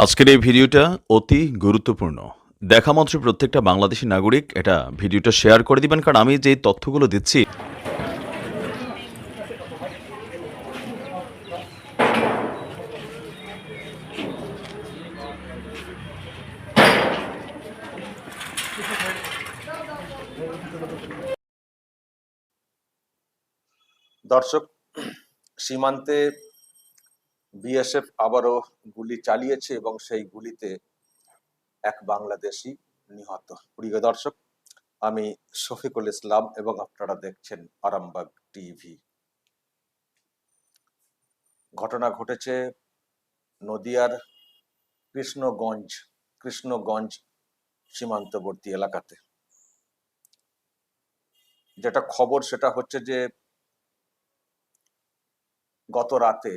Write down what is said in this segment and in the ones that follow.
আজকের এই ভিডিওটা অতি গুরুত্বপূর্ণ। দেখামাত্র প্রত্যেকটা বাংলাদেশী নাগরিক এটা ভিডিওটা শেয়ার করে দিবেন, কারণ আমি যে তথ্যগুলো দিচ্ছি। দর্শক, সীমান্তে বিএসএফ আবারও গুলি চালিয়েছে এবং সেই গুলিতে এক বাংলাদেশি নিহত। প্রিয় দর্শক, আমি শফিকুল ইসলাম এবং আপনারা দেখছেন আরামবাগ টিভি। ঘটনা ঘটেছে নদিয়ার কৃষ্ণগঞ্জ সীমান্তবর্তী এলাকাতে। যেটা খবর সেটা হচ্ছে যে গত রাতে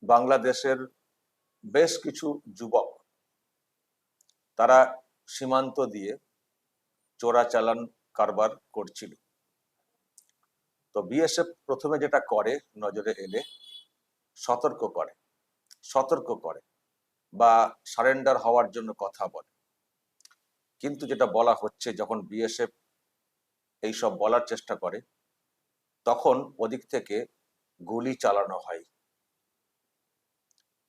বাংলাদেশের বেশ কিছু যুবক তারা সীমান্ত দিয়ে চোরাচালান কারবার করছিল। তো বিএসএফ প্রথমে যেটা করে, নজরে এলে সতর্ক করে বা সারেন্ডার হওয়ার জন্য কথা বলে। কিন্তু যেটা বলা হচ্ছে, যখন বিএসএফ এইসব বলার চেষ্টা করে তখন ওদিক থেকে গুলি চালানো হয়।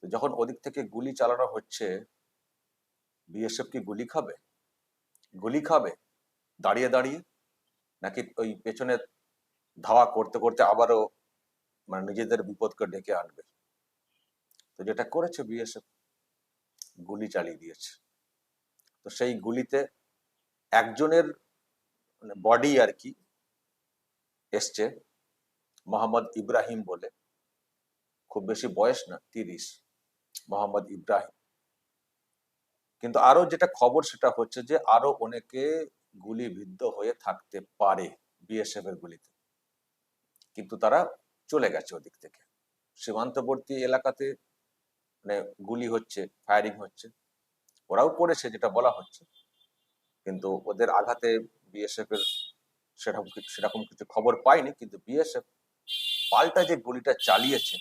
যখন ওদিক থেকে গুলি চালানো হচ্ছে, বিএসএফ কি গুলি খাবে দাঁড়িয়ে দাঁড়িয়ে, নাকি ওই পেছনে ধাওয়া করতে করতে আবারও নিজেদের বিপদকে ডেকে আনবে? তো যেটা করেছে বিএসএফ, গুলি চালিয়ে দিয়েছে। তো সেই গুলিতে একজনের বডি আর কি এসছে, মোহাম্মদ ইব্রাহিম বলে, খুব বেশি বয়স না, 30, মোহাম্মদ ইব্রাহিম। কিন্তু আরো যেটা খবর সেটা হচ্ছে যে আরো অনেকে গুলিবিদ্ধ হয়ে থাকতে পারে বিএসএফ এর গুলিতে, কিন্তু তারা চলে গেছে ওদিক থেকে। সীমান্তবর্তী এলাকাতে গুলি হচ্ছে, ফায়ারিং হচ্ছে, ওরাও করেছে যেটা বলা হচ্ছে, কিন্তু ওদের আঘাতে বিএসএফ এর সেরকম কিছু খবর পাইনি। কিন্তু বিএসএফ পাল্টা যে গুলিটা চালিয়েছে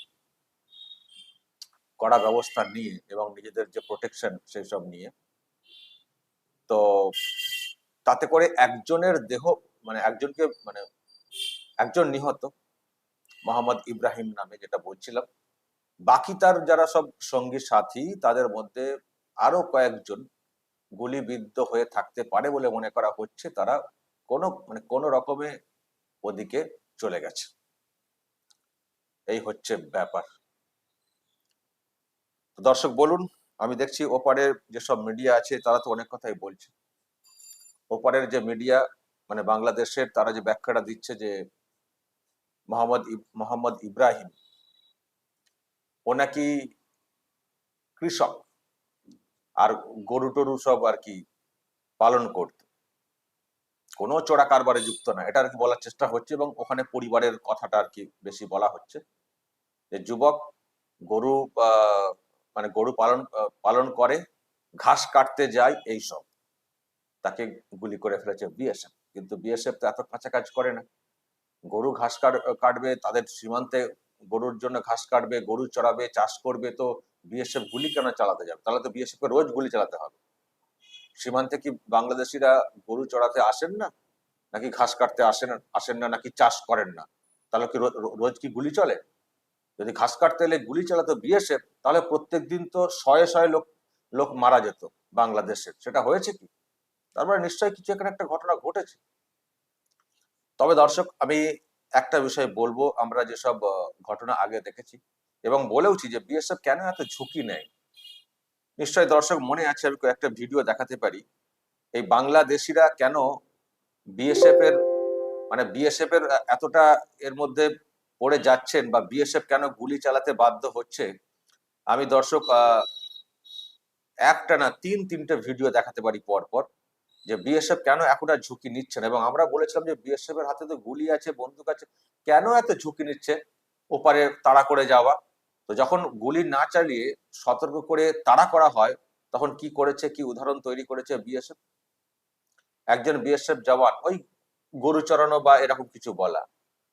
কড়া ব্যবস্থা নিয়ে এবং নিজেদের যে প্রোটেকশন সেই সব নিয়ে, তো তাতে করে একজনের দেহ একজন নিহত, মোহাম্মদ ইব্রাহিম নামে, যেটা বলছিলাম। বাকি তার যারা সব সঙ্গী সাথী, তাদের মধ্যে আরো কয়েকজন গুলিবিদ্ধ হয়ে থাকতে পারে বলে মনে করা হচ্ছে। তারা কোনো রকমে ওদিকে চলে গেছে। এই হচ্ছে ব্যাপার। দর্শক বলুন, আমি দেখছি ওপারের যেসব মিডিয়া আছে তারা তো অনেক কথাই বলছে। ওপারের যে মিডিয়া বাংলাদেশের, তারা যে ব্যাখ্যাটা দিচ্ছে যে মোহাম্মদ ইব্রাহিম ও নাকি কৃষক, আর গরু টরু সব আর কি পালন করত, কোনো চোরা কারবারে যুক্ত না, এটা আর কি বলার চেষ্টা হচ্ছে। এবং ওখানে পরিবারের কথাটা আর কি বেশি বলা হচ্ছে, যে যুবক গরু গরু পালন করে, ঘাস কাটতে যায়, এই সব, তাকে গুলি করে ফেলেছে বিএসএফ। কিন্তু বিএসএফ তো এত কাঁচা কাজ করে না। গরু ঘাস কাটবে, তাদের সীমান্তে গরুর জন্য ঘাস কাটবে, গরু চড়াবে, চাষ করবে, তো বিএসএফ গুলি কেন চালাতে যাবে? তাহলে তো বিএসএফ কে রোজ গুলি চালাতে হবে। সীমান্তে কি বাংলাদেশিরা গরু চড়াতে আসেন না, নাকি ঘাস কাটতে আসেন না, নাকি চাষ করেন না? তাহলে কি রোজ কি গুলি চলে? যদি ঘাস কাটতে এলে গুলি চালাতো বিএসএফ, তাহলে প্রত্যেক দিন তো শয়ে শয়ে লোক মারা যেত বাংলাদেশের। সেটা হয়েছে কি? তারপরে নিশ্চয়ই কিছু এখানে একটা ঘটনা ঘটেছে। তবে দর্শক, আমি একটা বিষয় বলবো, আমরা যেসব ঘটনা আগে দেখেছি এবং বলেওছি যে বিএসএফ কেন এত ঝুঁকি নেয়। নিশ্চয়ই দর্শক মনে আছে, আমি একটা ভিডিও দেখাতে পারি, এই বাংলাদেশিরা কেন বিএসএফ এর এতটা এর মধ্যে পড়ে যাচ্ছেন, বা বিএসএফ কেন গুলি চালাতে বাধ্য হচ্ছে। আমি দর্শক একটা না তিনটে ভিডিও দেখাতে পারি পর পর, যে বিএসএফ কেন এখন আর ঝুঁকি নিচ্ছে না। এবং আমরা বলেছিলাম যে বিএসএফ এর হাতে তো গুলি আছে, বন্দুক আছে, কেন এত ঝুঁকি নিচ্ছে ওপারে তাড়া করে যাওয়া? তো যখন গুলি না চালিয়ে সতর্ক করে তাড়া করা হয়, তখন কি করেছে, কি উদাহরণ তৈরি করেছে বিএসএফ? একজন বিএসএফ জওয়ান ওই গরু চড়ানো বা এরকম কিছু বলা,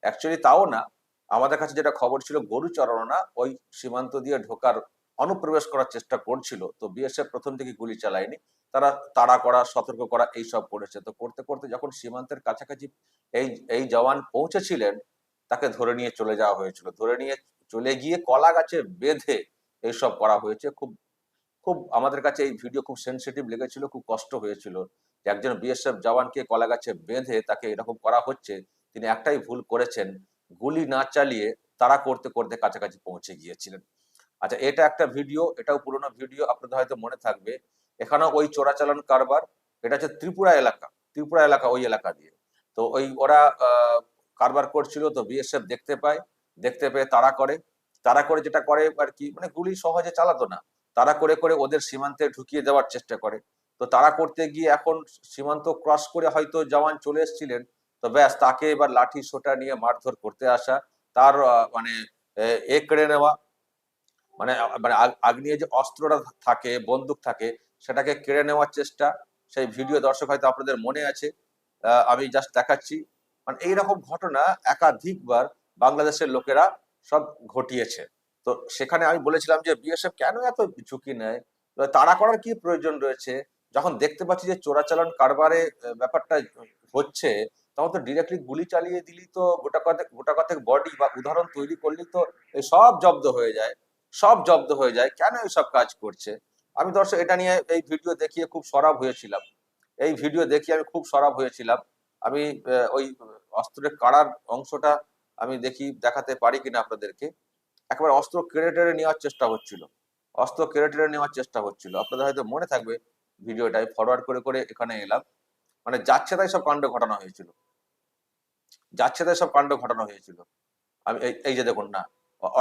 অ্যাকচুয়ালি তাও না। আমাদের কাছে যেটা খবর ছিল, গরু চড়ানো না, ওই সীমান্ত দিয়ে ঢোকার অনুপ্রবেশ করার চেষ্টা করছিল, তো বিএসএফ প্রথম থেকে গুলি চালায়নি, তারা তাড়া করা, সতর্ক করা এইসব করেছে। তো করতে করতে যখন সীমান্তের কাছাকাছি এই এই জওয়ান পৌঁছেছিলেন, তাকে ধরে নিয়ে চলে যাওয়া হয়েছিল। ধরে নিয়ে চলে গিয়ে কলা গাছে বেঁধে এইসব করা হয়েছে। খুব খুব আমাদের কাছে এই ভিডিও খুব সেনসিটিভ লেগেছিল, খুব কষ্ট হয়েছিল যে একজন বিএসএফ জওয়ানকে কলা গাছে বেঁধে তাকে এরকম করা হচ্ছে। তিনি একটাই ভুল করেছেন, গুলি না চালিয়ে তাড়া করতে করতে কাছাকাছি পৌঁছে গিয়েছিলেন। আচ্ছা, এটা একটা ভিডিও, এটাও পুরোনো ভিডিও, আপনাদের হয়তো মনে থাকবে। এখানেও ওই চোরাচালান কারবার, এটা হচ্ছে ত্রিপুরা এলাকা, ত্রিপুরা এলাকা, ওই এলাকা দিয়ে। তো ওই ওরা কারবার করছিল, তো বিএসএফ দেখতে পায়, দেখতে পেয়ে তাড়া করে। তাড়া করে যেটা করে আর কি, মানে গুলি সহজে চালাতো না, তাড়া করে করে ওদের সীমান্তে ঢুকিয়ে দেওয়ার চেষ্টা করে। তো তাড়া করতে গিয়ে এখন সীমান্ত ক্রস করে হয়তো জওয়ান চলে এসেছিলেন, তো ব্যাস তাকে এবার লাঠি সোটা নিয়ে মারধর করতে আসা, তার মানে কেড়ে নেওয়া, মানে মানে আগ্নেয় যে অস্ত্রটা থাকে, বন্দুক থাকে, সেটাকে কেড়ে নেওয়ার চেষ্টা। সেই ভিডিও দর্শক হয়তো আপনাদের মনে আছে, আমি জাস্ট দেখাচ্ছি। মানে এইরকম ঘটনা একাধিকবার বাংলাদেশের লোকেরা সব ঘটিয়েছে। তো সেখানে আমি বলেছিলাম যে বিএসএফ কেন এত ঝুঁকি নেয়, তাড়া করার কি প্রয়োজন রয়েছে? যখন দেখতে পাচ্ছি যে চোরাচালান কারবারে ব্যাপারটা হচ্ছে, তখন তো ডিরেক্টলি গুলি চালিয়ে দিলি তো গোটা কতক বডি বা উদাহরণ তৈরি করলি তো এই সব জব্দ হয়ে যায়, সব জব্দ হয়ে যায়। কেন এইসব কাজ করছে? আমি দর্শক এটা নিয়ে এই ভিডিও দেখিয়ে খুব সরব হয়েছিলাম, এই ভিডিও দেখিয়ে আমি খুব সরব হয়েছিলাম। আমি ওই অস্ত্রের কাড়ার অংশটা আমি দেখাতে পারি কিনা আপনাদেরকে। একেবারে অস্ত্র কেড়ে টেড়ে নেওয়ার চেষ্টা হচ্ছিল, অস্ত্র কেড়ে টেড়ে নেওয়ার চেষ্টা হচ্ছিল। আপনাদের হয়তো মনে থাকবে ভিডিওটাই ফরওয়ার্ড করে করে এখানে এলাম। মানে যাচ্ছে তাই সব কাণ্ড ঘটানো হয়েছিল, যাচ্ছে তাই সব কাণ্ড ঘটানো হয়েছিল। আমি এই যে দেখুন না,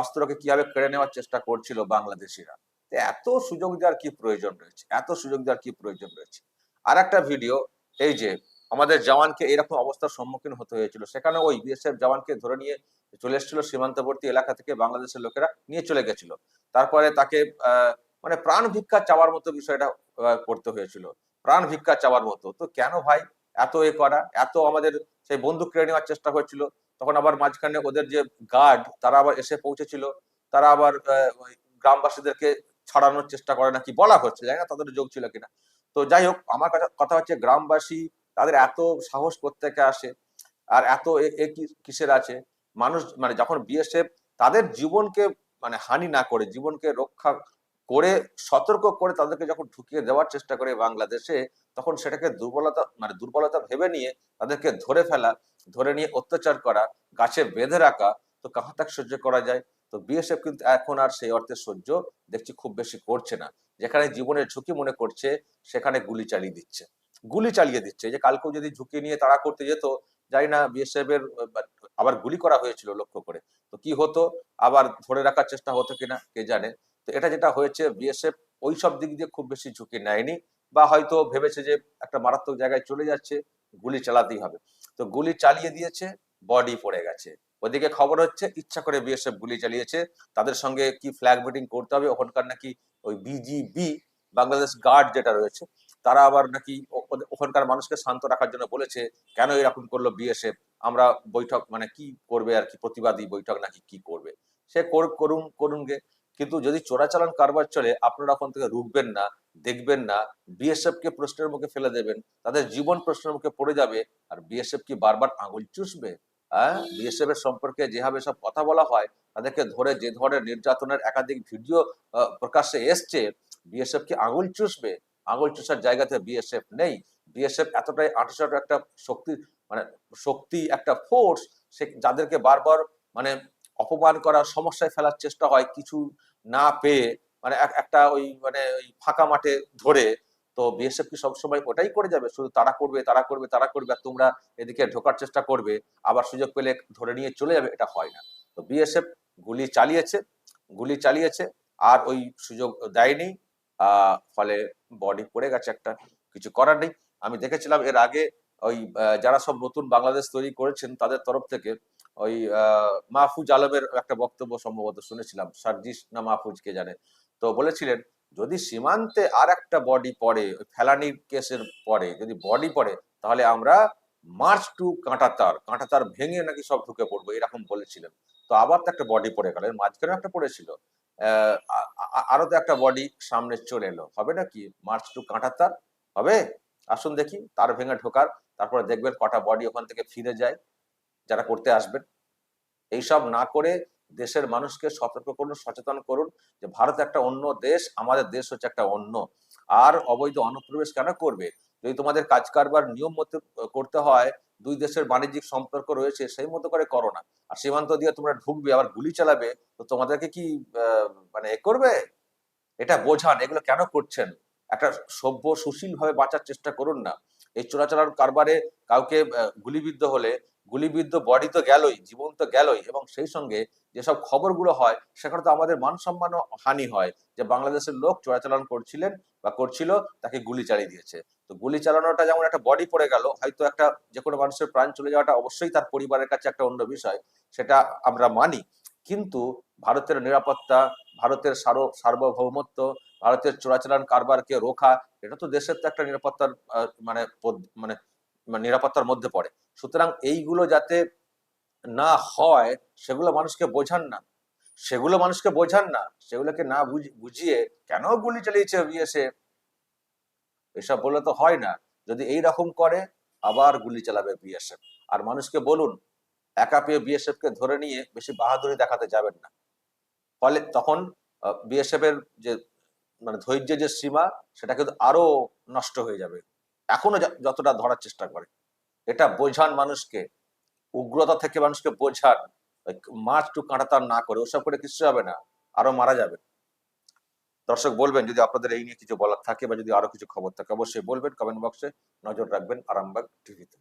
অস্ত্রকে কিভাবে কেড়ে নেওয়ার চেষ্টা করছিল বাংলাদেশিরা। তো এত সুযোগ দেওয়ার কি প্রয়োজন রয়েছে, এত সুযোগ দেওয়ার কি প্রয়োজন রয়েছে? আর একটা ভিডিও, এই যে আমাদের জওয়ানকে এরকম অবস্থার সম্মুখীন হতে হয়েছিল, সেখানে ওই বিএসএফ জওয়ানকে ধরে নিয়ে চলে এসেছিল সীমান্তবর্তী এলাকা থেকে, বাংলাদেশের লোকেরা নিয়ে চলে গেছিল। তারপরে তাকে মানে প্রাণ ভিক্ষা চাওয়ার মতো বিষয়টা করতে হয়েছিল, প্রাণ ভিক্ষা চাওয়ার মতো। তো কেন ভাই এত করা, এত আমাদের সেই বন্দুক কেড়ে নেওয়ার চেষ্টা হচ্ছিল। তখন আবার মাঝখানে ওদের যে গার্ড, তারা আবার এসে পৌঁছেছিল, তারা আবার ওই গ্রামবাসীদেরকে ছাড়ানোর চেষ্টা করে নাকি বলা হচ্ছে, জানি না তাদের যোগ ছিল কিনা। তো যাই হোক, আমার কথা হচ্ছে গ্রামবাসী তাদের এত সাহস কোত্থেকে আসে, আর এত কিসের আছে? মানুষ মানে যখন বিএসএফ তাদের জীবনকে মানে হানি না করে, জীবনকে রক্ষা করে, সতর্ক করে তাদেরকে যখন ঢুকিয়ে দেওয়ার চেষ্টা করে বাংলাদেশে, তখন সেটাকে দুর্বলতা মানে দুর্বলতা ভেবে নিয়ে তাদেরকে ধরে ফেলা, ধরে নিয়ে অত্যাচার করা, গাছে বেঁধে রাখা, তো কাহা তাক সহ্য করা যায়? তো বিএসএফ কিন্তু এখন আর সেই অর্থে সহ্য দেখছি খুব বেশি করছে না। যেখানে জীবনের ঝুঁকি মনে করছে, সেখানে গুলি চালিয়ে দিচ্ছে, গুলি চালিয়ে দিচ্ছে। যে কালকেও যদি ঝুঁকি নিয়ে তাড়া করতে যেত, জানি না বিএসএফ এর আবার গুলি করা হয়েছিল লক্ষ্য করে, তো কি হতো, আবার ধরে রাখার চেষ্টা হতো কিনা কে জানে। তো এটা যেটা হয়েছে, বিএসএফ ওই সব দিক দিয়ে খুব বেশি ঝুঁকি নেয়নি, বা হয়তো ভেবেছে যে একটা মারাত্মক জায়গায় চলে যাচ্ছে, গুলি চালাতেই হবে। তো গুলি চালিয়ে দিয়েছে, বডি পড়ে গেছে। ওদিকে খবর হচ্ছে ইচ্ছা করে বিএসএফ গুলি চালিয়েছে, তাদের সঙ্গে কি ফ্ল্যাগ মিটিং করতে হবে ওখানকার, নাকি ওই বিজিবি, বাংলাদেশ গার্ড যেটা রয়েছে, তারা আবার নাকি ওখানকার মানুষকে শান্ত রাখার জন্য বলেছে, কেন এরকম করলো বিএসএফ, আমরা বৈঠক মানে কি করবে আর কি, প্রতিবাদী বৈঠক নাকি কি করবে, সে করুন করুন গে। কিন্তু যদি চোরাচালান কারবার চলে, আপনারা ওখান থেকে রুখবেন না, দেখবেন না, বিএসএফ কে প্রশ্নের মুখে ফেলে দেবেন, তাদের জীবন প্রশ্নের মুখে পড়ে যাবে। আর বিএসএফ কি বারবার আঙুল চুষবে? হ্যাঁ, বিএসএফ এর সম্পর্কে যেভাবে সব কথা বলা হয়, তাদেরকে ধরে যে ধরনের নির্যাতনের একাধিক ভিডিও প্রকাশ্যে এসছে, বিএসএফ কি আঙুল চুষবে? আঙুল চুষার জায়গাতে বিএসএফ নেই। বিএসএফ এতটাই আঁটসাঁট একটা শক্তি, মানে শক্তি, একটা ফোর্স, সে যাদেরকে বারবার মানে অপমান করা, সমস্যায় ফেলার চেষ্টা হয় কিছু না পেয়ে, মানে একটা ওই মানে ওই ফাঁকা মাঠে ধরে। তো বিএসএফ কি সবসময় ওটাই করে যাবে, শুধু তারা করবে তারা করবে তারা করবে, আর তোমরা এদিকে ঢোকার চেষ্টা করবে, আবার সুযোগ পেলে ধরে নিয়ে চলে যাবে? এটা হয় না। তো বিএসএফ গুলি চালিয়েছে, গুলি চালিয়েছে, আর ওই সুযোগ দেয়নি, ফলে বডি পড়ে গেছে একটা, কিছু করার নেই। আমি দেখেছিলাম এর আগে ওই যারা সব নতুন বাংলাদেশ তৈরি করেছেন, তাদের তরফ থেকে ওই মাহফুজ আলমের একটা বক্তব্য সম্ভবত শুনেছিলাম, সার্জিস না মাহফুজ কে জানে। তো বলেছিলেন, যদি সীমান্তে আর একটা বডি পড়ে, ওই ফেলানির কেসের পরে যদি বডি পড়ে, তাহলে আমরা মার্চ টু কাঁটাতার, কাঁটাতার ভেঙে নাকি সব ঢুকে পড়বো, এরকম বলেছিলেন। তো আবার তো একটা বডি পড়ে গেল, এর মাঝখানে একটা পড়েছিল। আরো তো একটা বডি সামনে চলে এলো, হবে নাকি মার্চ টু কাঁটাতার হবে? আসুন দেখি তার ভেঙে ঢোকার, তারপরে দেখবেন কটা বডি ওখান থেকে ফিরে যায় যারা করতে আসবেন। এইসব না করে দেশের মানুষকে সতর্ক করুন, সচেতন করুন যে ভারত একটা অন্য দেশ, আমাদের দেশ হচ্ছে একটা অন্য। আর অবৈধ অনুপ্রবেশ কেন করবে? যদি তোমাদের কাজ কারবার নিয়ম মতো করতে হয়, দুই দেশের বাণিজ্যিক সম্পর্ক রয়েছে, সেই মতো করে করো না। আর সীমান্ত দিয়ে তোমরা ঢুকবে আবার গুলি চালাবে, তো তোমাদেরকে কি মানে করবে? এটা বোঝান এগুলো কেন করছেন। একটা সভ্য সুশীল ভাবে বাঁচার চেষ্টা করুন না। এই চোরাচালান কারবারে কাউকে গুলিবিদ্ধ হলে, গুলিবিদ্ধ বডি তো গেলই, জীবন তো গেলই, এবং সেই সঙ্গে যেসব খবরগুলো হয় সেখানে তো আমাদের মান সম্মানও হানি হয়, যে বাংলাদেশের লোক চোরাচালান করছিলেন বা করছিল, তাকে গুলি চালিয়ে দিয়েছে। তো গুলি চালানোটা যেমন একটা বডি পড়ে গেল, হয়তো একটা যে কোনো মানুষের প্রাণ চলে যাওয়াটা অবশ্যই তার পরিবারের কাছে একটা অন্য বিষয়, সেটা আমরা মানি। কিন্তু ভারতের নিরাপত্তা, ভারতের সার্বভৌমত্ব, ভারতের চোরাচালান কারবারকে রোখা, এটা তো দেশের তো একটা নিরাপত্তার মানে মানে নিরাপত্তার মধ্যে পড়ে। সুতরাং এইগুলো যাতে না হয় সেগুলো মানুষকে বোঝান না, সেগুলো মানুষকে বোঝান না, সেগুলোকে না বুঝিয়ে কেন গুলি চালিয়েছে বিএসএফ, এসব বললে তো হয় না। যদি এই রকম করে আবার গুলি চালাবে বিএসএফ। আর মানুষকে বলুন একা পেয়ে বিএসএফ কে ধরে নিয়ে বেশি বাহাদুরি দেখাতে যাবেন না। ফলে তখন বিএসএফ এর যে মানে ধৈর্যের যে সীমা, সেটা কিন্তু আরো নষ্ট হয়ে যাবে। এখনো যতটা ধরার চেষ্টা করে, এটা বোঝান মানুষকে, উগ্রতা থেকে মানুষকে বোঝান। মাছ টু কাঁটাতার না করে, ওসব করে কিছু হবে না, আরো মারা যাবে। দর্শক বলবেন যদি আপনাদের এই নিয়ে কিছু বলার থাকে বা যদি আরো কিছু খবর থাকে, অবশ্যই বলবেন কমেন্ট বক্সে। নজর রাখবেন আরামবাগ টিভিতে।